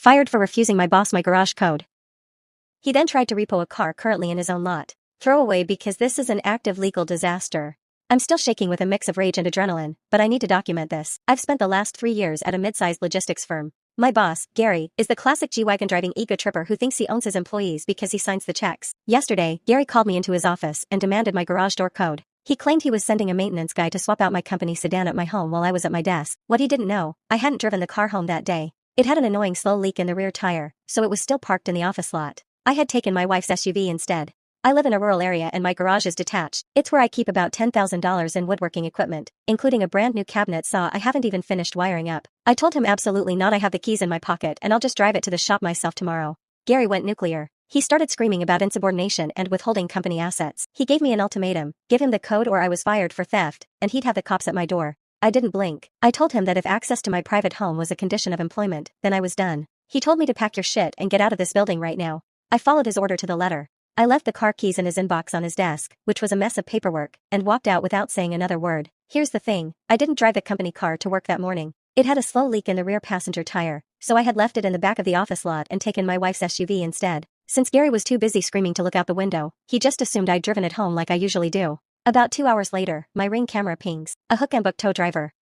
Fired for refusing my boss my garage code. He then tried to repo a car currently in his own lot. Throw away because this is an active legal disaster. I'm still shaking with a mix of rage and adrenaline, but I need to document this. I've spent the last 3 years at a mid-sized logistics firm. My boss, Gary, is the classic G-Wagon driving ego tripper who thinks he owns his employees because he signs the checks. Yesterday, Gary called me into his office and demanded my garage door code. He claimed he was sending a maintenance guy to swap out my company sedan at my home while I was at my desk. What he didn't know, I hadn't driven the car home that day. It had an annoying slow leak in the rear tire, so it was still parked in the office lot. I had taken my wife's SUV instead. I live in a rural area and my garage is detached. It's where I keep about $10,000 in woodworking equipment, including a brand new cabinet saw I haven't even finished wiring up. I told him absolutely not, I have the keys in my pocket and I'll just drive it to the shop myself tomorrow. Gary went nuclear. He started screaming about insubordination and withholding company assets. He gave me an ultimatum: give him the code or I was fired for theft, and he'd have the cops at my door. I didn't blink. I told him that if access to my private home was a condition of employment, then I was done. He told me to pack your shit and get out of this building right now. I followed his order to the letter. I left the car keys in his inbox on his desk, which was a mess of paperwork, and walked out without saying another word. Here's the thing, I didn't drive the company car to work that morning. It had a slow leak in the rear passenger tire, so I had left it in the back of the office lot and taken my wife's SUV instead. Since Gary was too busy screaming to look out the window, he just assumed I'd driven it home like I usually do. About 2 hours later, my Ring camera pings. A hook and book tow driver.